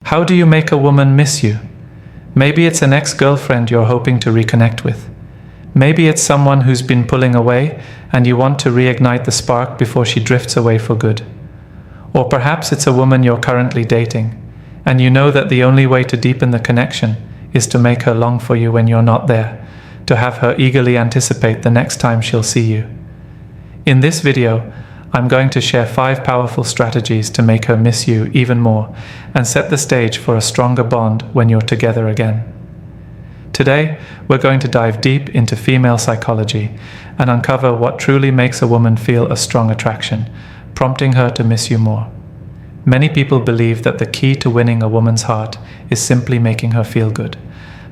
How do you make a woman miss you? Maybe it's an ex-girlfriend you're hoping to reconnect with. Maybe it's someone who's been pulling away and you want to reignite the spark before she drifts away for good. Or perhaps it's a woman you're currently dating, and you know that the only way to deepen the connection is to make her long for you when you're not there, to have her eagerly anticipate the next time she'll see you. In this video, I'm going to share 5 powerful strategies to make her miss you even more and set the stage for a stronger bond when you're together again. Today, we're going to dive deep into female psychology and uncover what truly makes a woman feel a strong attraction, prompting her to miss you more. Many people believe that the key to winning a woman's heart is simply making her feel good.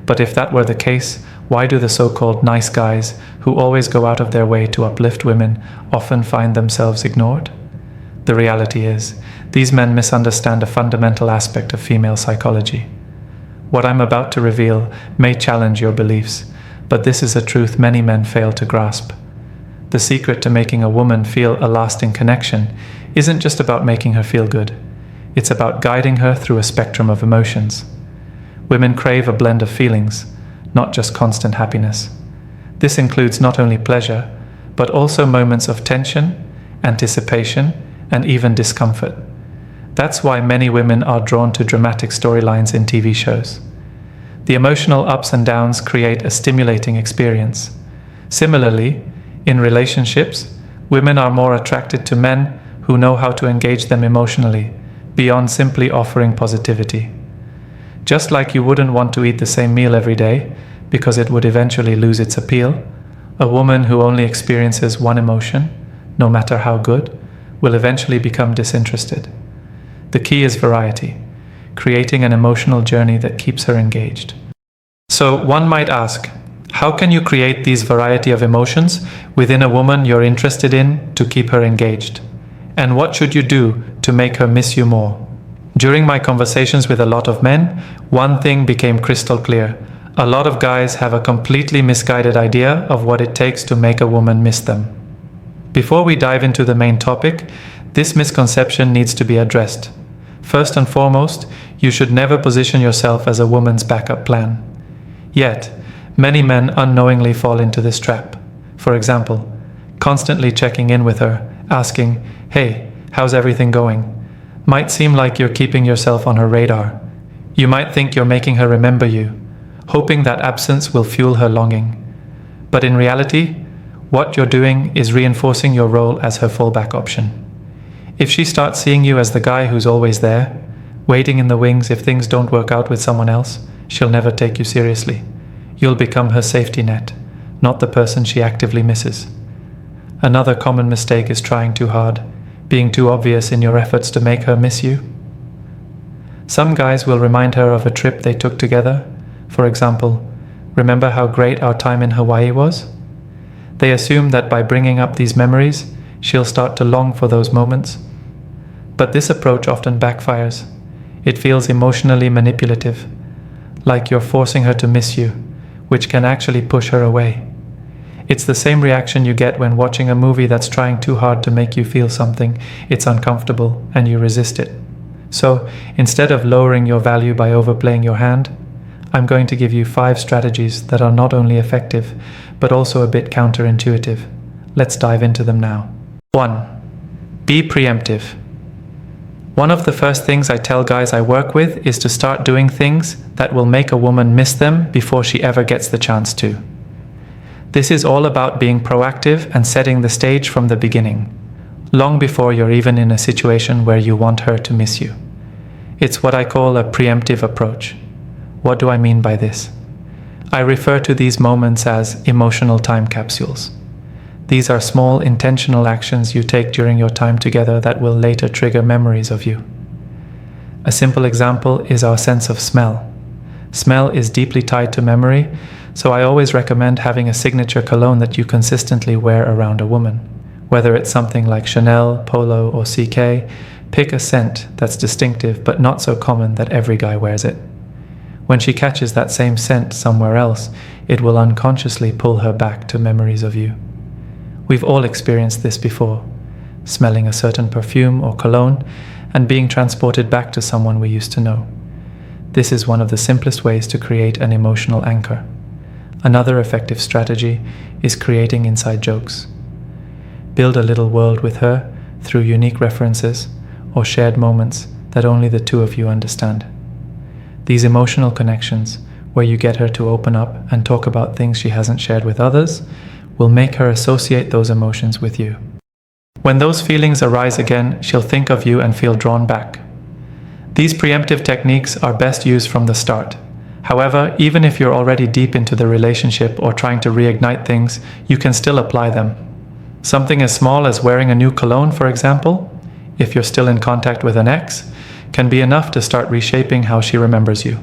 But if that were the case, why do the so-called nice guys who always go out of their way to uplift women often find themselves ignored? The reality is, these men misunderstand a fundamental aspect of female psychology. What I'm about to reveal may challenge your beliefs, but this is a truth many men fail to grasp. The secret to making a woman feel a lasting connection isn't just about making her feel good. It's about guiding her through a spectrum of emotions. Women crave a blend of feelings, not just constant happiness. This includes not only pleasure, but also moments of tension, anticipation, and even discomfort. That's why many women are drawn to dramatic storylines in TV shows. The emotional ups and downs create a stimulating experience. Similarly, in relationships, women are more attracted to men who know how to engage them emotionally, beyond simply offering positivity. Just like you wouldn't want to eat the same meal every day, because it would eventually lose its appeal, a woman who only experiences one emotion, no matter how good, will eventually become disinterested. The key is variety, creating an emotional journey that keeps her engaged. So one might ask, how can you create these variety of emotions within a woman you're interested in to keep her engaged? And what should you do to make her miss you more? During my conversations with a lot of men, one thing became crystal clear. A lot of guys have a completely misguided idea of what it takes to make a woman miss them. Before we dive into the main topic, this misconception needs to be addressed. First and foremost, you should never position yourself as a woman's backup plan. Yet, many men unknowingly fall into this trap. For example, constantly checking in with her, asking, "Hey, how's everything going?" might seem like you're keeping yourself on her radar. You might think you're making her remember you, hoping that absence will fuel her longing. But in reality, what you're doing is reinforcing your role as her fallback option. If she starts seeing you as the guy who's always there, waiting in the wings if things don't work out with someone else, she'll never take you seriously. You'll become her safety net, not the person she actively misses. Another common mistake is trying too hard, being too obvious in your efforts to make her miss you. Some guys will remind her of a trip they took together. For example, "Remember how great our time in Hawaii was?" They assume that by bringing up these memories, she'll start to long for those moments. But this approach often backfires. It feels emotionally manipulative, like you're forcing her to miss you, which can actually push her away. It's the same reaction you get when watching a movie that's trying too hard to make you feel something. It's uncomfortable and you resist it. So, instead of lowering your value by overplaying your hand, I'm going to give you 5 strategies that are not only effective, but also a bit counterintuitive. Let's dive into them now. 1. Be preemptive. One of the first things I tell guys I work with is to start doing things that will make a woman miss them before she ever gets the chance to. This is all about being proactive and setting the stage from the beginning, long before you're even in a situation where you want her to miss you. It's what I call a preemptive approach. What do I mean by this? I refer to these moments as emotional time capsules. These are small, intentional actions you take during your time together that will later trigger memories of you. A simple example is our sense of smell. Smell is deeply tied to memory, so I always recommend having a signature cologne that you consistently wear around a woman. Whether it's something like Chanel, Polo, or CK, pick a scent that's distinctive but not so common that every guy wears it. When she catches that same scent somewhere else, it will unconsciously pull her back to memories of you. We've all experienced this before, smelling a certain perfume or cologne and being transported back to someone we used to know. This is one of the simplest ways to create an emotional anchor. Another effective strategy is creating inside jokes. Build a little world with her through unique references or shared moments that only the two of you understand. These emotional connections, where you get her to open up and talk about things she hasn't shared with others, will make her associate those emotions with you. When those feelings arise again, she'll think of you and feel drawn back. These preemptive techniques are best used from the start. However, even if you're already deep into the relationship or trying to reignite things, you can still apply them. Something as small as wearing a new cologne, for example, if you're still in contact with an ex, can be enough to start reshaping how she remembers you.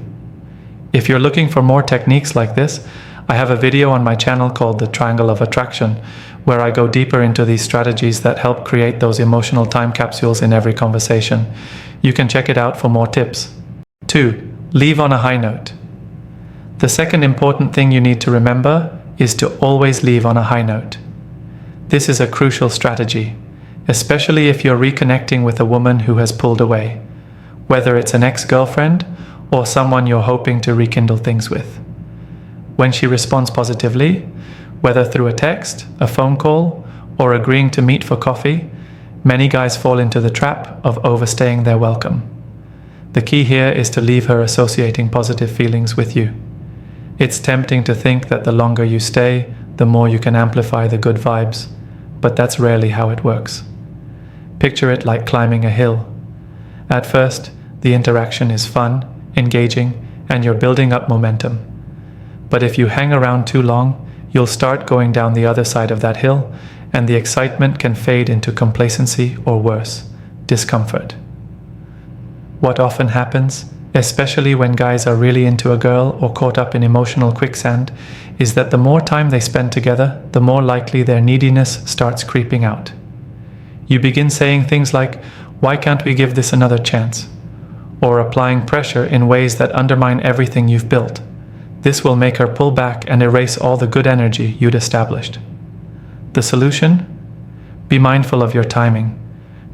If you're looking for more techniques like this, I have a video on my channel called The Triangle of Attraction, where I go deeper into these strategies that help create those emotional time capsules in every conversation. You can check it out for more tips. 2. Leave on a high note. The second important thing you need to remember is to always leave on a high note. This is a crucial strategy, especially if you're reconnecting with a woman who has pulled away, whether it's an ex-girlfriend or someone you're hoping to rekindle things with. When she responds positively, whether through a text, a phone call, or agreeing to meet for coffee, many guys fall into the trap of overstaying their welcome. The key here is to leave her associating positive feelings with you. It's tempting to think that the longer you stay, the more you can amplify the good vibes, but that's rarely how it works. Picture it like climbing a hill. At first, the interaction is fun, engaging, and you're building up momentum. But if you hang around too long, you'll start going down the other side of that hill, and the excitement can fade into complacency or worse, discomfort. What often happens, especially when guys are really into a girl or caught up in emotional quicksand, is that the more time they spend together, the more likely their neediness starts creeping out. You begin saying things like, "Why can't we give this another chance?" or applying pressure in ways that undermine everything you've built. This will make her pull back and erase all the good energy you'd established. The solution? Be mindful of your timing.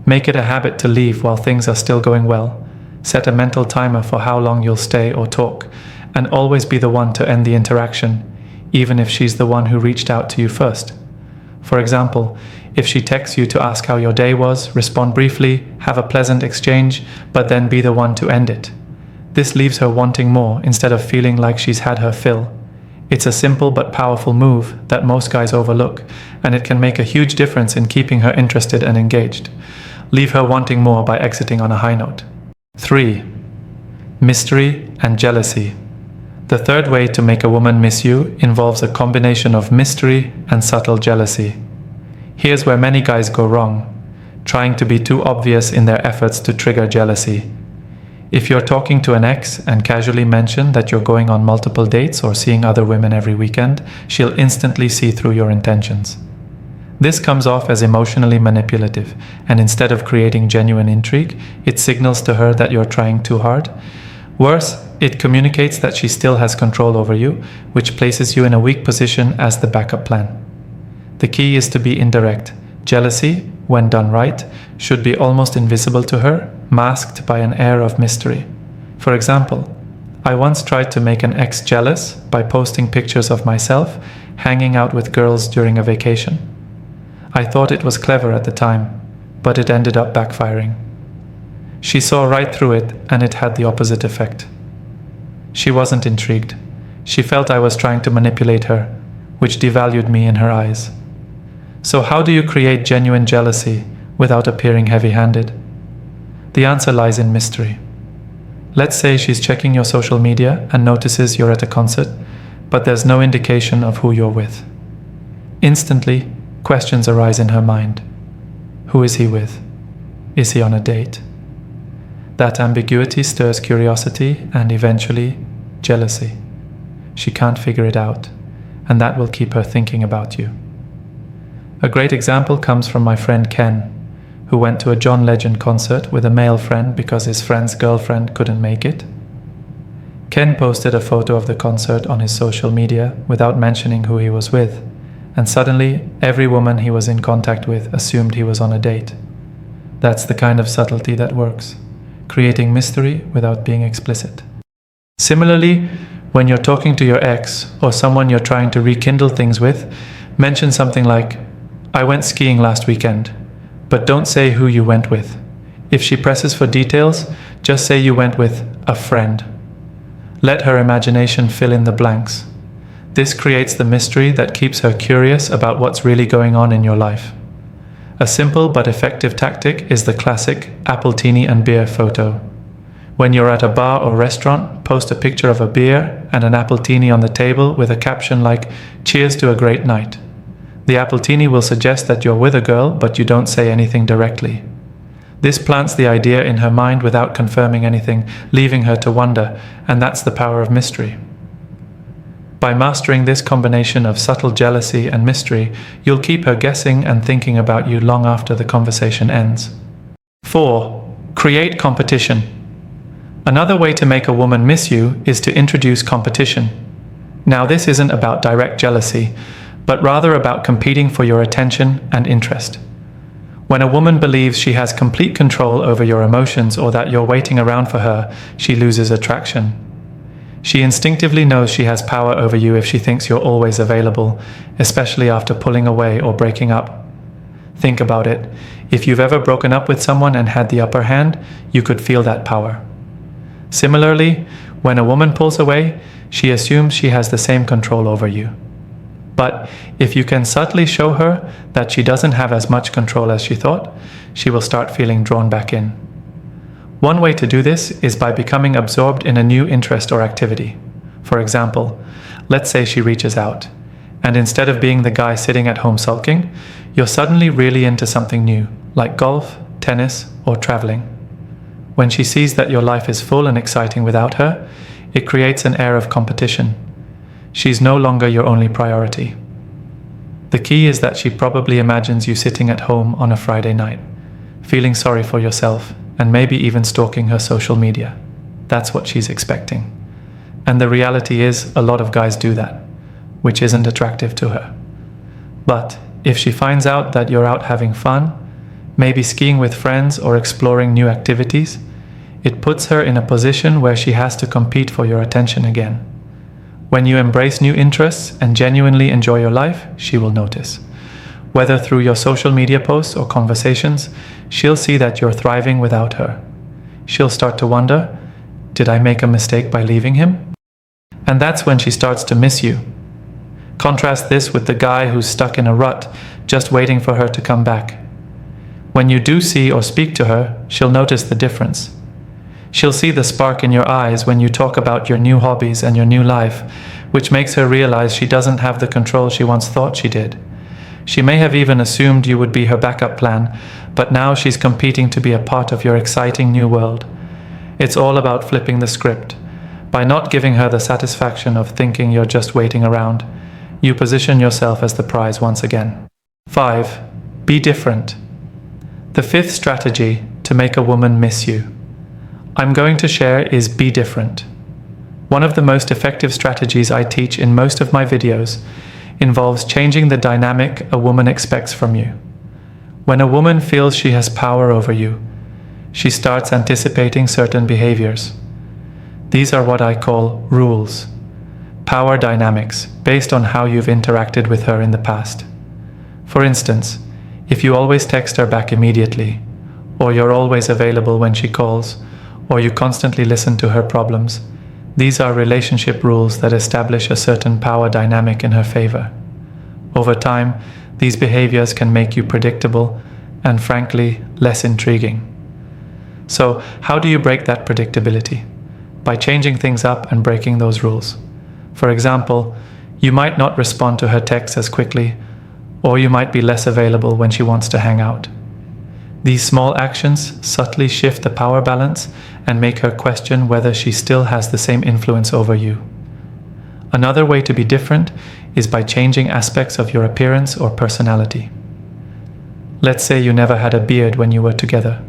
Make it a habit to leave while things are still going well. Set a mental timer for how long you'll stay or talk, and always be the one to end the interaction, even if she's the one who reached out to you first. For example, if she texts you to ask how your day was, respond briefly, have a pleasant exchange, but then be the one to end it. This leaves her wanting more instead of feeling like she's had her fill. It's a simple but powerful move that most guys overlook, and it can make a huge difference in keeping her interested and engaged. Leave her wanting more by exiting on a high note. 3. Mystery and jealousy. The third way to make a woman miss you involves a combination of mystery and subtle jealousy. Here's where many guys go wrong, trying to be too obvious in their efforts to trigger jealousy. If you're talking to an ex and casually mention that you're going on multiple dates or seeing other women every weekend, she'll instantly see through your intentions. This comes off as emotionally manipulative, and instead of creating genuine intrigue, it signals to her that you're trying too hard. Worse, it communicates that she still has control over you, which places you in a weak position as the backup plan. The key is to be indirect. Jealousy, when done right, should be almost invisible to her, masked by an air of mystery. For example, I once tried to make an ex jealous by posting pictures of myself hanging out with girls during a vacation. I thought it was clever at the time, but it ended up backfiring. She saw right through it, and it had the opposite effect. She wasn't intrigued. She felt I was trying to manipulate her, which devalued me in her eyes. So how do you create genuine jealousy without appearing heavy-handed? The answer lies in mystery. Let's say she's checking your social media and notices you're at a concert, but there's no indication of who you're with. Instantly, questions arise in her mind. Who is he with? Is he on a date? That ambiguity stirs curiosity and eventually jealousy. She can't figure it out, and that will keep her thinking about you. A great example comes from my friend Ken, who went to a John Legend concert with a male friend because his friend's girlfriend couldn't make it. Ken posted a photo of the concert on his social media without mentioning who he was with, and suddenly every woman he was in contact with assumed he was on a date. That's the kind of subtlety that works, creating mystery without being explicit. Similarly, when you're talking to your ex or someone you're trying to rekindle things with, mention something like, "I went skiing last weekend," but don't say who you went with. If she presses for details, just say you went with a friend. Let her imagination fill in the blanks. This creates the mystery that keeps her curious about what's really going on in your life. A simple but effective tactic is the classic appletini and beer photo. When you're at a bar or restaurant, post a picture of a beer and an appletini on the table with a caption like, "Cheers to a great night." The appletini will suggest that you're with a girl, but you don't say anything directly. This plants the idea in her mind without confirming anything, leaving her to wonder, and that's the power of mystery. By mastering this combination of subtle jealousy and mystery, you'll keep her guessing and thinking about you long after the conversation ends. 4. Create competition. Another way to make a woman miss you is to introduce competition. Now, this isn't about direct jealousy, but rather about competing for your attention and interest. When a woman believes she has complete control over your emotions or that you're waiting around for her, she loses attraction. She instinctively knows she has power over you if she thinks you're always available, especially after pulling away or breaking up. Think about it. If you've ever broken up with someone and had the upper hand, you could feel that power. Similarly, when a woman pulls away, she assumes she has the same control over you. But if you can subtly show her that she doesn't have as much control as she thought, she will start feeling drawn back in. One way to do this is by becoming absorbed in a new interest or activity. For example, let's say she reaches out, and instead of being the guy sitting at home sulking, you're suddenly really into something new, like golf, tennis, or traveling. When she sees that your life is full and exciting without her, it creates an air of competition. She's no longer your only priority. The key is that she probably imagines you sitting at home on a Friday night, feeling sorry for yourself, and maybe even stalking her social media. That's what she's expecting. And the reality is, a lot of guys do that, which isn't attractive to her. But if she finds out that you're out having fun, maybe skiing with friends or exploring new activities, it puts her in a position where she has to compete for your attention again. When you embrace new interests and genuinely enjoy your life, she will notice. Whether through your social media posts or conversations, she'll see that you're thriving without her. She'll start to wonder, did I make a mistake by leaving him? And that's when she starts to miss you. Contrast this with the guy who's stuck in a rut, just waiting for her to come back. When you do see or speak to her, she'll notice the difference. She'll see the spark in your eyes when you talk about your new hobbies and your new life, which makes her realize she doesn't have the control she once thought she did. She may have even assumed you would be her backup plan, but now she's competing to be a part of your exciting new world. It's all about flipping the script. By not giving her the satisfaction of thinking you're just waiting around, you position yourself as the prize once again. 5. Be different. The fifth strategy to make a woman miss you I'm going to share is be different. One of the most effective strategies I teach in most of my videos involves changing the dynamic a woman expects from you. When a woman feels she has power over you, she starts anticipating certain behaviors. These are what I call rules, power dynamics based on how you've interacted with her in the past. For instance, if you always text her back immediately, or you're always available when she calls, or you constantly listen to her problems, these are relationship rules that establish a certain power dynamic in her favor. Over time, these behaviors can make you predictable and, frankly, less intriguing. So, how do you break that predictability? By changing things up and breaking those rules. For example, you might not respond to her texts as quickly, or you might be less available when she wants to hang out. These small actions subtly shift the power balance and make her question whether she still has the same influence over you. Another way to be different is by changing aspects of your appearance or personality. Let's say you never had a beard when you were together.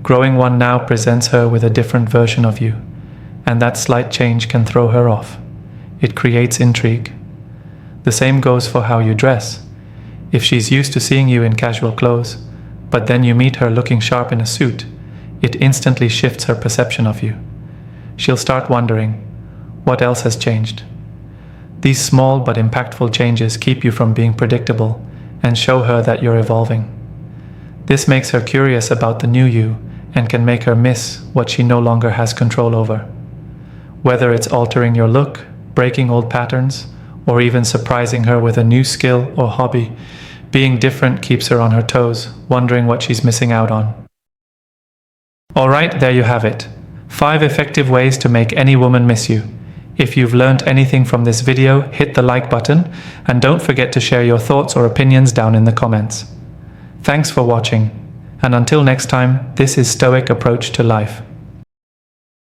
Growing one now presents her with a different version of you, and that slight change can throw her off. It creates intrigue. The same goes for how you dress. If she's used to seeing you in casual clothes, but then you meet her looking sharp in a suit, it instantly shifts her perception of you. she'll start wondering, what else has changed? These small but impactful changes keep you from being predictable and show her that you're evolving. This makes her curious about the new you and can make her miss what she no longer has control over. Whether it's altering your look, breaking old patterns, or even surprising her with a new skill or hobby, being different keeps her on her toes, wondering what she's missing out on. Alright, there you have it. 5 effective ways to make any woman miss you. If you've learned anything from this video, hit the like button, and don't forget to share your thoughts or opinions down in the comments. Thanks for watching, and until next time, this is Stoic Approach to Life.